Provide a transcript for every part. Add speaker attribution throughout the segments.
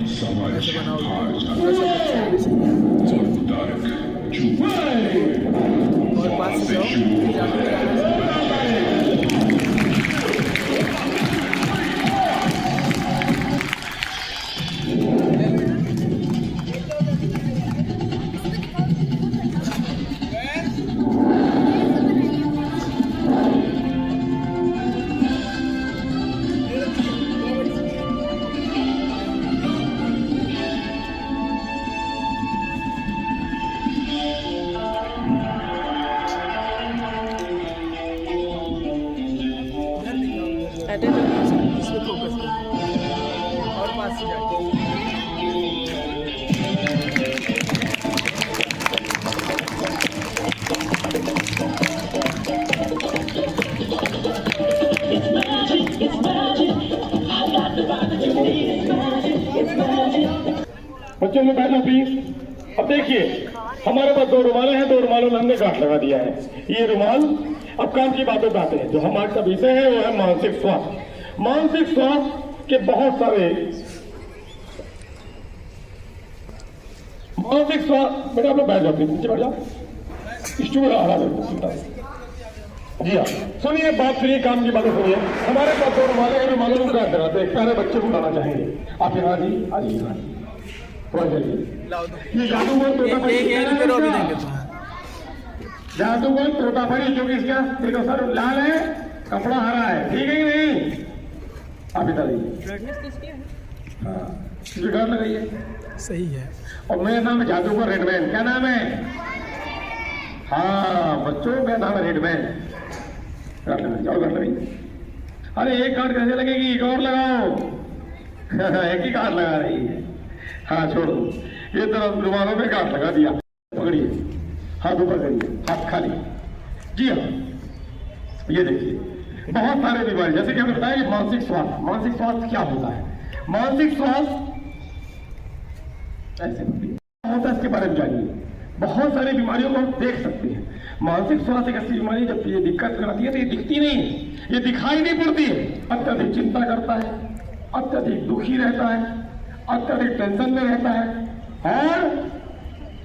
Speaker 1: कैसे बनाओगे पूरा सब और पास से जाओ जाके इसमें फोकस करो और पास से जाके
Speaker 2: बच्चों में बैठो प्लीज। अब देखिए हमारे पास 2 रुमालें हैं, 2 रुमालों में हमने गांठ लगा दिया है। ये रुमाल अब काम की बातों पे आते हैं। जो हमारे का विषय है वो है मानसिक स्वास्थ्य। मानसिक स्वास्थ्य के बहुत सारे मानसिक स्वास्थ्य। बेटा आप लोग बैठ जाओ, नीचे बैठ जाओ, स्टूल आ रहा है। जी हाँ, सुनिए बात, सुनिए काम की बातें सुनिए। हमारे पास 2 रुमालें हैं, रुमालों में गांठ लगाते हैं। पहले बच्चे को उठाना चाहेंगे आप यहाँ जी, आज यहाँ ये जादूगर तोतापरी, जादूगर तोतापरी जो कि इसका देखो सर लाल है, कपड़ा हरा है, ठीक है कि नहीं? आप बताइए। हाँ, गार्ड लगाइए,
Speaker 1: सही है।
Speaker 2: और मेरा नाम है जादूगर रेडमैन। क्या नाम है? हाँ बच्चों, मेरा नाम है रेडमैन। गार्ड लगाइए। अरे एक कार्ड कैसे लगेगी? एक और लगाओ। एक ही कार्ड लगा रही है। हाँ छोड़ो, ये तरफ रुमालों में गांठ लगा दिया। पकड़िए, हाथ ऊपर करिए, हाथ खाली। जी हाँ, ये देखिए बहुत सारे बीमारी, जैसे कि हमने बताया कि मानसिक स्वास्थ्य। मानसिक स्वास्थ्य क्या होता है? मानसिक स्वास्थ्य ऐसे होता है, इसके बारे में जानिए। बहुत सारी बीमारियों को हम देख सकते हैं। मानसिक स्वास्थ्य एक ऐसी बीमारी जब ये दिक्कत कराती है तो ये दिखती नहीं, ये दिखाई नहीं पड़ती है। अत्यधिक चिंता करता है, अत्यधिक दुखी रहता है, अत्यधिक टेंशन में रहता है और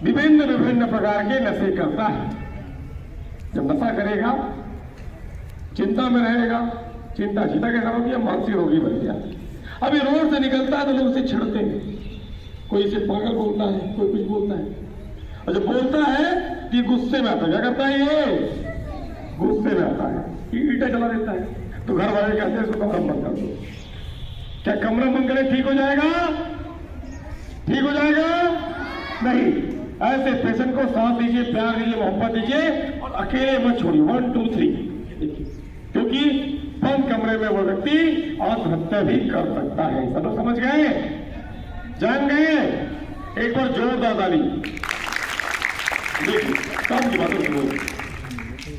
Speaker 2: विभिन्न विभिन्न प्रकार के नशे करता है। जब नशा करेगा, चिंता में रहेगा, चिंता कैसा होगी? मानसिक रोगी बन गया। अभी रोड से निकलता है तो लोग उसे छिड़ते हैं, कोई इसे पागल बोलता है, कोई कुछ बोलता है। और जब बोलता है तो ये गुस्से में आता है। क्या करता है? ये गुस्से में आता है, ईंटा चला देता है। तो घर वाले कहते हैं इसको कमरा बंद कर दो। क्या कमरा बंद करें ठीक हो जाएगा? ठीक हो जाएगा? नहीं। ऐसे पेशेंट को साथ दीजिए, प्यार दीजिए, मोहब्बत दीजिए और अकेले मत छोड़िए। 1 2 3, क्योंकि बंद कमरे में वो व्यक्ति आत्महत्या भी कर सकता है। सब लोग समझ गए? जान गए? एक बार जोरदार ताली। देखिए काम की बातों सुनो।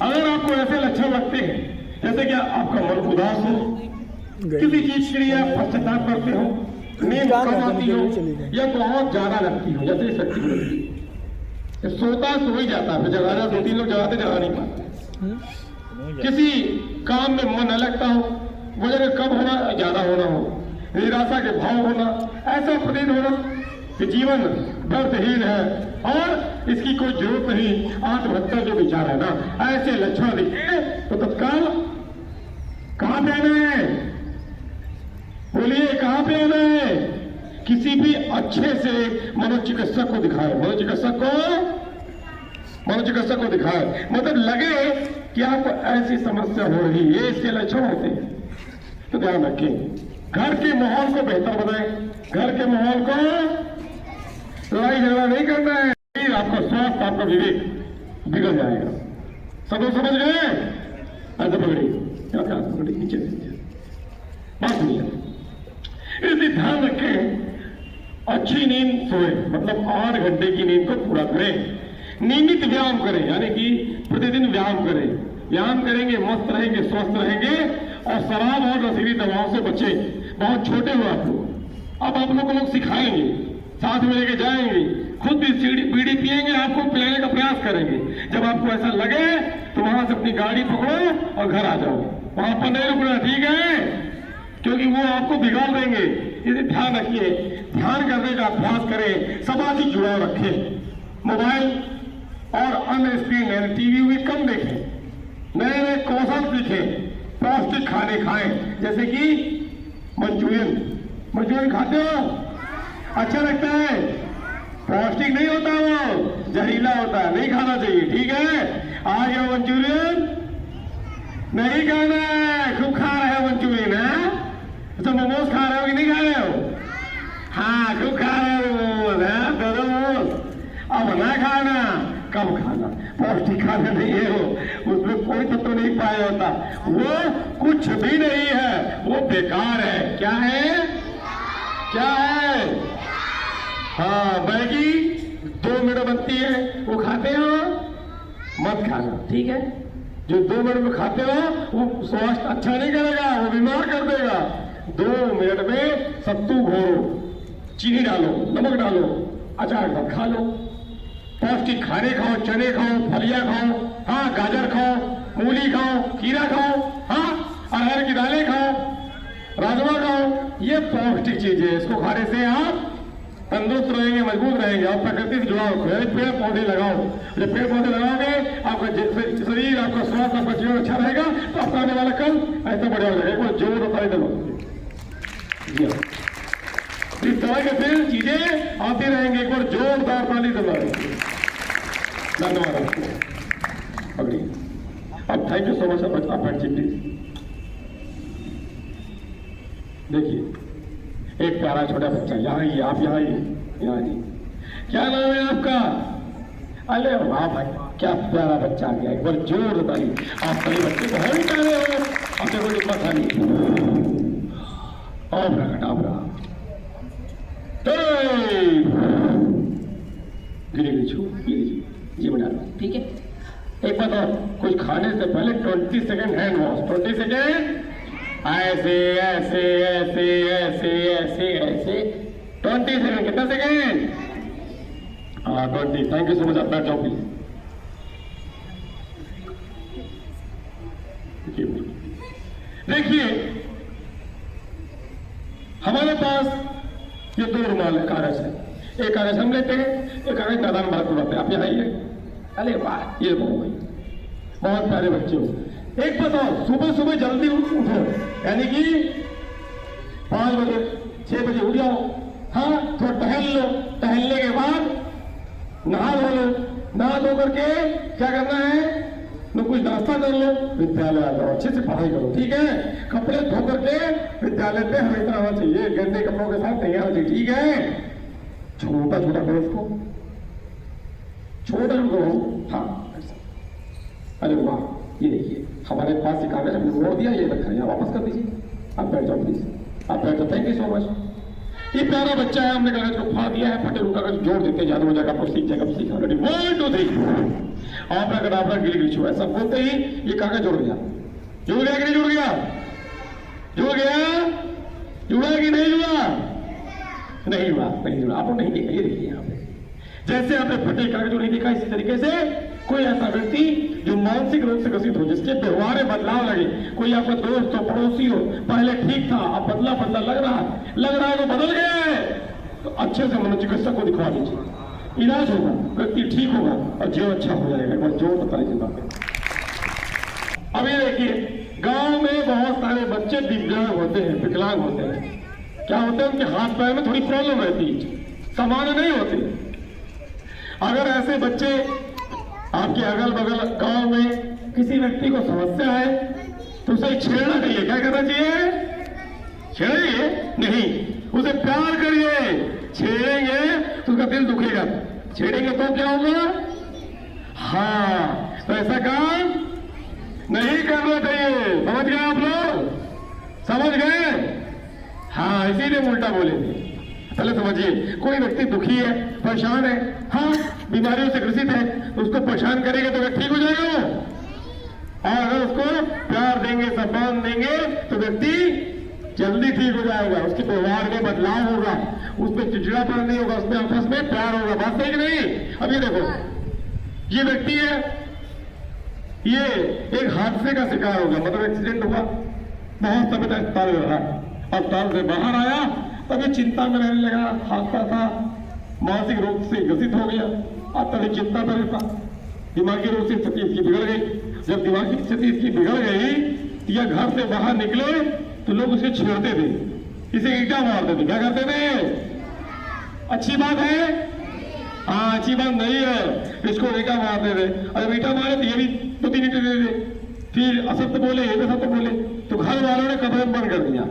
Speaker 2: अगर आपको ऐसे लक्षण लगते हैं जैसे कि आपका मन उदास हो, किसी चीज के लिए आप पश्चाताप करते हो, नींद कम आती हो या बहुत ज्यादा लगती हो, जैसे शक्ति लगती है, सोता सो ही जाता है, जगाना 2-3 लोग जगाते, जगा नहीं पाते। किसी काम में मन न लगता हो, वजन कम होना, ज्यादा होना हो, निराशा के भाव होना, ऐसा प्रतीत होना कि जीवन दर्दहीन है और इसकी कोई जरूरत नहीं, आत्महत्या जो विचार है ना, ऐसे लक्षण दिखे तो तत्काल कहां पे आना है? बोलिए कहां पे आना है? किसी भी अच्छे से मनोचिकित्सक को दिखाए। मनोचिकित्सक को दिखाए, मतलब लगे कि आपको ऐसी समस्या हो रही है, इसके लक्षण होते हैं तो ध्यान रखें। घर के माहौल को बेहतर बनाएं। घर के माहौल को लड़ाई झगड़ा नहीं करना है, फिर आपका स्वास्थ्य, आपका विवेक बिगड़ जाएगा। सब लोग समझ गए? ऐसे पकड़िए, क्या पकड़िए, नीचे बात सुनिए। इसलिए ध्यान रखें, अच्छी नींद सोए, मतलब 8 घंटे की नींद को पूरा करें। नियमित व्यायाम करें, यानी कि प्रतिदिन व्यायाम करें। व्यायाम करेंगे, मस्त रहेंगे, स्वस्थ रहेंगे और शराब और नशीली दवाओं से बचें। बहुत छोटे हो आप लोग, अब आप लोग को लोग सिखाएंगे, साथ में लेके जाएंगे, खुद भी बीड़ी पिएंगे, आपको पिलाने का प्रयास करेंगे। जब आपको ऐसा लगे तो वहां से अपनी गाड़ी पकड़ो और घर आ जाओ। वहां पर नहीं रुकना, ठीक है? क्योंकि वो आपको बिगाड़ देंगे। इसे ध्यान रखिए, ध्यान करने का अभ्यास करें, सामाजिक जुड़ाव रखें, मोबाइल और अन्य स्क्रीन यानी टीवी भी कम देखें, नए नए कौशल सीखें, पौष्टिक खाने खाएं, जैसे कि मंचूरियन खाते हो, अच्छा लगता है, पौष्टिक नहीं होता, वो जहरीला होता है, नहीं खाना चाहिए, ठीक है। आ गया मंचूरियन, नहीं खाना है, खूब खा रहे हो मंचूरियन है, तो मोमोज खा रहे हो कि नहीं खा रहे हो? हाँ, खूब खा रहे हो मोमोज है, दो मोमोज, अब ना खाना, कम खाना, पौष्टिक खाना नहीं है वो, उसमें कोई तत्व नहीं पाया होता, वो कुछ भी नहीं है, वो बेकार है। क्या है? क्या है? हाँ, मैगी 2 मिनट बनती है, वो खाते हो, मत खाना, ठीक है। जो 2 मिनट में खाते हो वो स्वास्थ्य अच्छा नहीं करेगा, वो बीमार कर देगा। 2 मिनट में सत्तू घोरो, चीनी डालो, नमक डालो, अचार के साथ खा लो, पौष्टिक खाने खाओ, चने खाओ, फलियां खाओ, हाँ, गाजर खाओ, मूली खाओ, खीरा खाओ, हाँ, अरहर की दालें खाओ, राजमा खाओ, ये पौष्टिक चीज है। इसको खाने से आप तंदुरुस्त रहेंगे, मजबूत रहेंगे, और प्रकृति से जुड़ाव रखें, पेड़ पौधे लगाओ। जब पेड़ पौधे लगाओगे आपका शरीर, आपका स्वास्थ्य, आपका जीवन अच्छा रहेगा, तो आपका आने वाला कल ऐसा बढ़िया हो जाएगा। एक जोर बताई दो, इस तरह के फिर चीजें आती रहेंगी, एक बार जोरदार ताली दबा। धन्यवाद आपको। अगली, अब थैंक यू सो मच। आप बैठिए प्लीज। देखिए, एक प्यारा छोटा बच्चा, यहाँ ही, आप यहाँ ही, यहाँ ही। क्या नाम है आपका? अरे वाह भाई, क्या प्यारा बच्चा आ गया, एक बार जोर बताइए। आप सभी बच्चे बहुत प्यारे हो, आपने कोई डिब्बा खा ली, और प्रकट रहा जी बना, ठीक है। एक बात और, कुछ खाने से पहले 20 सेकेंड हैंड वॉश, 20 सेकेंड ऐसे ऐसे ऐसे ऐसे ऐसे ऐसे 20 सेकेंड। कितना सेकेंड? हाँ, 20। Thank you so much. आप बैठ जाओ प्लीज। देखिए, हमारे पास ये 2 रुमाल है, कागज है। एक कागज हम लेते हैं, एक कागज मैदान बाहर उड़ाते हैं। आप यहाँ आइए। अरे वाह, ये बहुत प्यारे बच्चे हो। एक बताओ, सुबह सुबह जल्दी उठो, यानी कि 5 बजे 6 बजे उठ जाओ, हाँ, थोड़ा टहल लो, टहलने के बाद नहा लो, नहा धो करके क्या करना है, तो कुछ नाश्ता कर लो, विद्यालय आ जाओ, अच्छे से पढ़ाई करो, ठीक है। कपड़े धो करके विद्यालय पे हमेशा आना चाहिए, गंदे कपड़ों के साथ नहीं आना चाहिए, ठीक है। छोटा छोटा करो इसको, छोटा करो, हाँ। अरे वाह, ये देखिए, हमारे पास ये कागज हमने मोड़ दिया, ये रखा है, वापस कर दीजिए। आप बैठ जाओ प्लीज, आप बैठ जाओ। Thank you so much. ये प्यारा बच्चा है, हमने कागज को फाड़ दिया है, फटे हुए कागज जोड़ देते, जादू हो जाएगा, सीख जाएगा, सीखा। रेडी, 1 2 3। आप अगर आप गिली गिली छुआ, ऐसा बोलते ही ये कागज जुड़ गया। जुड़ गया कि नहीं जुड़ गया? जुड़ गया? जुड़ा कि नहीं जुड़ा? नहीं जुड़ा, नहीं जुड़ा। आपको नहीं देखा, ये देखिए यहाँ पे, जैसे आपने फटे कागज नहीं देखा, इसी तरीके से कोई ऐसा व्यक्ति जो मानसिक रूप से ग्रसित हो, जिसके व्यवहार में बदलाव लगे, कोई आपका दोस्त हो, पड़ोसी हो, पहले ठीक था, अब बदला बदला लग रहा है तो बदल गया है, तो अच्छे से मनोचिकित्सक को दिखवा दीजिए, इलाज होगा, व्यक्ति ठीक होगा और जीवन अच्छा हो जाएगा। एक बार जोर बताइए चिंता में। अब ये देखिए, गांव में बहुत सारे बच्चे दिव्यांग होते हैं, विकलांग होते हैं। क्या होता है, उनके हाथ पैर में थोड़ी प्रॉब्लम रहती है, सामान्य नहीं होती। अगर ऐसे बच्चे आपके अगल बगल गांव में किसी व्यक्ति को समस्या है, तो उसे छेड़ना चाहिए। क्या करना चाहिए? छेड़ेंगे नहीं, उसे प्यार करिए। छेड़ेंगे तो उसका दिल दुखेगा, छेड़ेंगे तो क्या होगा? हाँ, तो ऐसा काम नहीं करना चाहिए। समझ गए आप लोग? समझ गए? हाँ, इसीलिए उल्टा बोले थे। पहले समझिए, कोई व्यक्ति दुखी है, परेशान है, हाँ, बीमारियों से ग्रसित है, तो उसको परेशान करेंगे तो वह ठीक हो जाएगा वो। और अगर उसको प्यार देंगे, सम्मान देंगे, तो व्यक्ति जल्दी ठीक हो जाएगा, उसके व्यवहार में बदलाव होगा, उसमें चिड़चिड़ापन नहीं होगा, उसमें आपस में प्यार होगा। बात सही कि नहीं? अब ये देखो, ये व्यक्ति है, ये एक हादसे का शिकार होगा, मतलब एक्सीडेंट हुआ, बहुत समय तक अस्पताल में रहा, अस्पताल से बाहर आया तभी चिंता में रहने लगा, हंसता था, मानसिक रोग से ग्रसित हो गया। अब तभी चिंता में रहता, दिमागी रोग से स्थिति इसकी बिगड़ गई। जब दिमागी स्थिति इसकी बिगड़ गई या घर से बाहर निकले तो लोग उसे छेड़ते थे, इसे ईंटा मारते थे। क्या करते थे? अच्छी बात है? हाँ, अच्छी बात नहीं है, इसको ईंटा मारते थे। अरे ईंटा मारे तो ये भी 2-3 ईंटे दे दे, फिर असत्य बोले, ये भी सत्य बोले, तो घर वालों ने कमरे बंद कर दिया।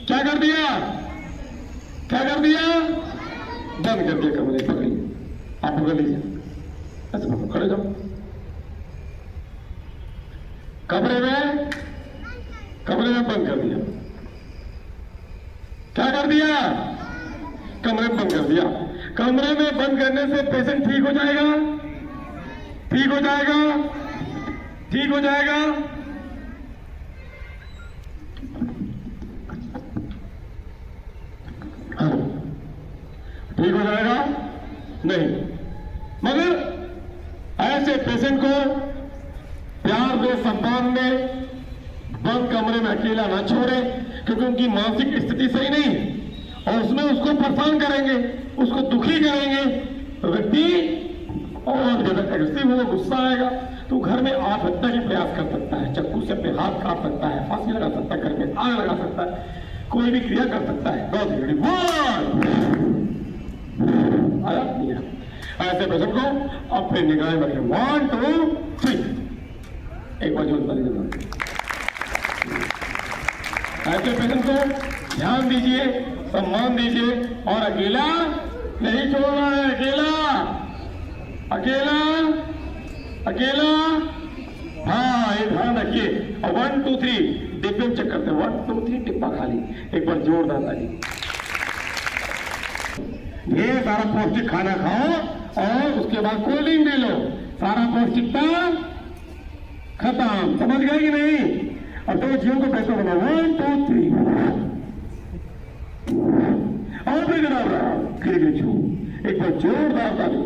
Speaker 2: क्या कर दिया? क्या कर दिया? बंद कर दिया कमरे। पकड़िए, आप पकड़ लीजिए, ऐसे पकड़, खड़े जाओ। कमरे में बंद कर दिया। क्या कर दिया? कमरे में बंद कर दिया। कमरे में बंद करने से पेशेंट ठीक हो जाएगा? ठीक हो जाएगा? ठीक हो जाएगा? ठीक हो जाएगा? नहीं। मगर ऐसे पेशेंट को प्यार दे, सम्मान दे, बंद कमरे में अकेला ना छोड़े, क्योंकि उनकी मानसिक स्थिति सही नहीं, और उसमें उसको परेशान करेंगे, उसको दुखी करेंगे, तो व्यक्ति और ज्यादा एग्रेसिव होगा, गुस्सा आएगा, तो घर में आत्महत्या के प्रयास कर सकता है, चाकू से अपने हाथ काट सकता है, फांसी लगा सकता है, घर में आग लगा सकता है, कोई भी क्रिया कर सकता है। आया नहीं है? ऐसे पेशेंट को अपने निगाह में रखें। 1 2 3, एक बार जोर से ऐसे पेशेंट को ध्यान दीजिए, सम्मान दीजिए, और अकेला नहीं छोड़ना है। अकेला हाँ, ये ध्यान रखिए। और 1 2 3 डिब्बे में चेक करते हैं। 1 2 3 डिब्बा खाली, एक बार जोरदार ताली। ढेर सारा पौष्टिक खाना खाओ और उसके बाद कोल्ड ड्रिंक ले लो, सारा पौष्टिकता खत्म। समझ गए कि नहीं? और तो जीवन को बेहतर बनाओ। 1 2 3 और भी जनाब रहा, गिर छू, एक बार जोरदार ताली।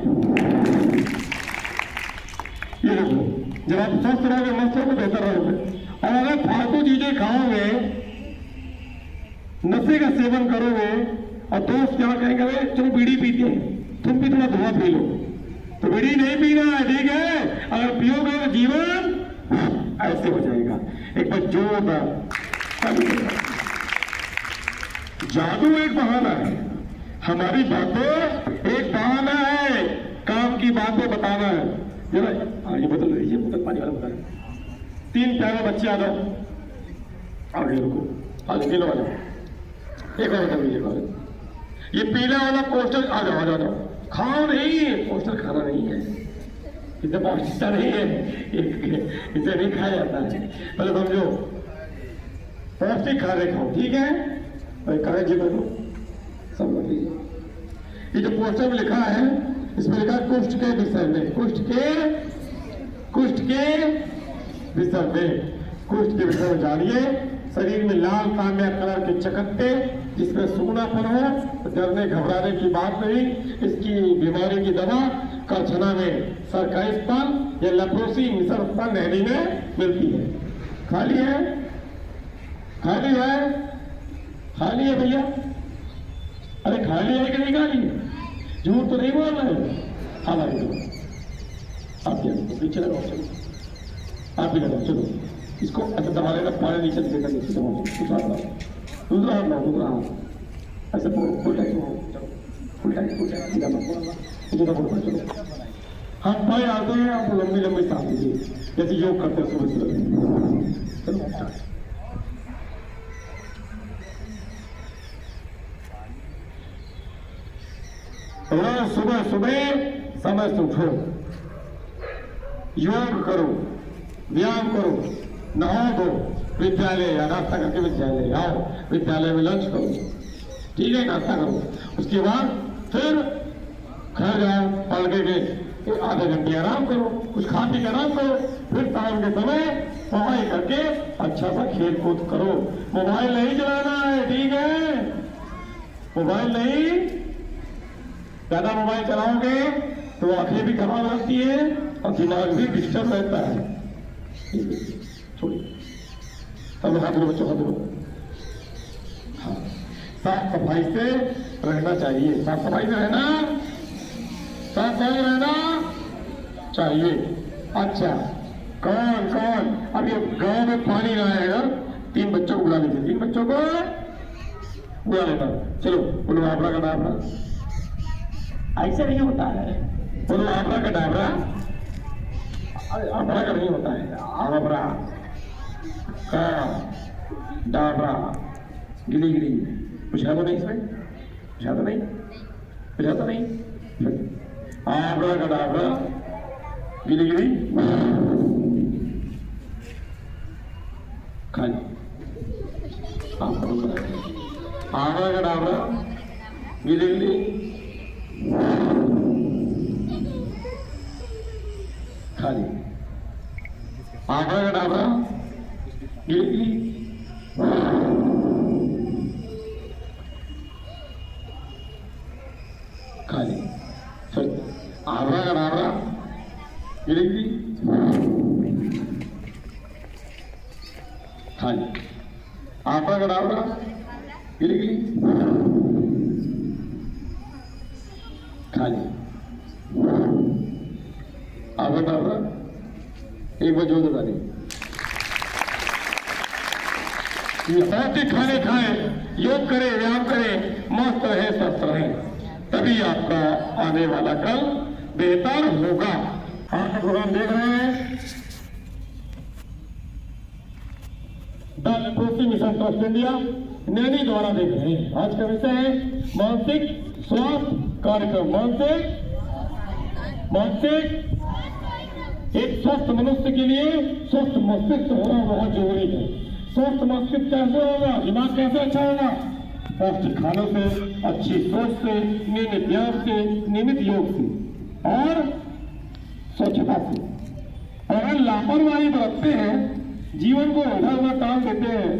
Speaker 2: ये देखो, जब आप स्वस्थ रहोगे, मस्त रहोगे, बेहतर रहोगे। और अगर फालतू चीजें खाओगे, नशे का सेवन करोगे, और दोस्त क्या कहेंगे, चलो बीड़ी पीते हैं, तुम भी थोड़ा धुआं पी लो, तो बीड़ी नहीं पीना है, ठीक है? अगर पियोगे तो जीवन ऐसे हो जाएगा। एक बार जोरदार। जादू एक बहाना है, हमारी बातें एक बहाना है, काम की बातें बताना है। जरा ये बोतल लीजिए, बोतल पानी वाला बता। 3 प्यारे बच्चे आ जाओ, आगे रुको, आगे लो, आ जाओ, एक और बता दीजिए। ये पीला वाला पोस्टर, आ जाओ, खाओ नहीं, पोस्टर खाना नहीं है, इसे पौष्टिकता नहीं है, इसे नहीं खाया जाता है। पहले समझो, पौष्टिक खाने खाओ, ठीक है? करें जी बोलो, सब लोग लीजिए। ये जो पोस्टर में लिखा है, इसमें लिखा है कुष्ठ के विषय में, कुष्ठ के विषय में जानिए। शरीर में लाल तांबा कलर के चकत्ते, जिसमें सूनापन हो, डरने घबराने की बात नहीं। इसकी बीमारी की दवा करछना में सरकारी अस्पताल या लेप्रोसी मिशन अस्पताल नहरी में मिलती है। खाली है भैया? अरे खाली है कि नहीं खाली है? झूठ तो नहीं बोल रहे हो? हालांकि आप पीछे लगाओ, चलो आप भी लगाओ, चलो इसको अच्छा दबा लेना, पानी नीचे से करके दूसरा हाथ ऐसे फुल टाइट चलो। हम पाए आते हैं, आप लंबी सांस लीजिए, जैसे योग करते हैं सुबह। चलो सुबह समय से उठो, योग करो, व्यायाम करो, नहाओ धो, विद्यालय या नाश्ता करके विद्यालय आओ, विद्यालय में लंच करो, ठीक है? नाश्ता करो, उसके बाद फिर घर जाओ, पढ़ के आधे घंटे आराम करो, कुछ खा पी के आराम करो, फिर शाम के समय पढ़ाई करके अच्छा सा खेल कूद करो। मोबाइल नहीं चलाना है, ठीक है? मोबाइल नहीं, ज्यादा मोबाइल चलाओगे तो आंखें भी खराब रहती है और दिमाग भी डिस्टर्ब रहता है। छोड़िए, तब हाथ लो बच्चों, हाथ लो। हाँ, साफ सफाई से रहना चाहिए। साफ सफाई से रहना, साफ सफाई रहना चाहिए। अच्छा, कौन कौन अब ये गांव में पानी ना आएगा, 3 बच्चों को बुला लीजिए, 3 बच्चों को बुला लेता। चलो बोलो आपरा का डाबरा। ऐसे नहीं होता है, बोलो आपरा का डाबरा। आपरा का नहीं होता है, आपरा का डाबरा। गिली गिली पूछा तो नहीं, इसमें पूछा तो नहीं, पूछा तो नहीं। आपरा का डाबरा, गिली गिली खाली। आपरा का डाबरा, गिली गिली खाली। आपरा का डाबरा, गिली गिली खाली। फिर आपरा का डाबरा, गिली गिली खाली। आपरा का डाबरा, गिली गिली खाली। आपका डाबरा एक बार जोर दे। पौष्टिक खाने खाएं, योग करें, व्यायाम करें, मस्त रहे, स्वस्थ रहें, तभी आपका आने वाला कल बेहतर होगा। आप प्रोग्राम देख रहे हैं the literacy mission trust India Naini द्वारा देख रहे हैं। आज का विषय है मानसिक स्वास्थ्य कार्यक्रम। मानसिक एक स्वस्थ मनुष्य के लिए स्वस्थ मस्तिष्क होना बहुत जरूरी है। स्वस्थ मस्तिष्क कैसे होगा, दिमाग कैसे अच्छा होगा? पौष्टिक खानों से, अच्छी सोच से, नियमित व्यायाम से, नियमित योग से और स्वच्छता से। अगर लापरवाही बरतते हैं, जीवन को इधर उधर टाल देते हैं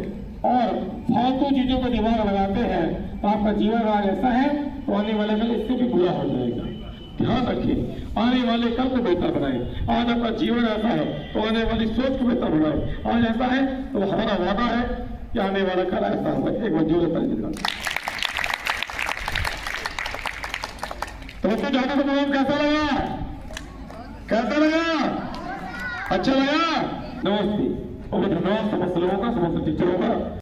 Speaker 2: और फालतू चीजों पर दिमाग लगाते हैं, तो आपका जीवन आज ऐसा है तो आने वाले कल इससे भी बुरा हो जाएगा। ध्यान रखिए, आने वाले कल को बेहतर बनाए। आज आपका जीवन ऐसा है तो आने वाली सोच को बेहतर बनाए। आज ऐसा है तो हमारा वादा है कि आने वाला कल ऐसा होगा। एक बार जोर से तो बच्चों जाकर तो प्रोग्राम कैसा लगा? कैसा लगा? अच्छा लगा? नमस्ते। और धन्यवाद समस्त लोगों का, समस्त टीचरों का।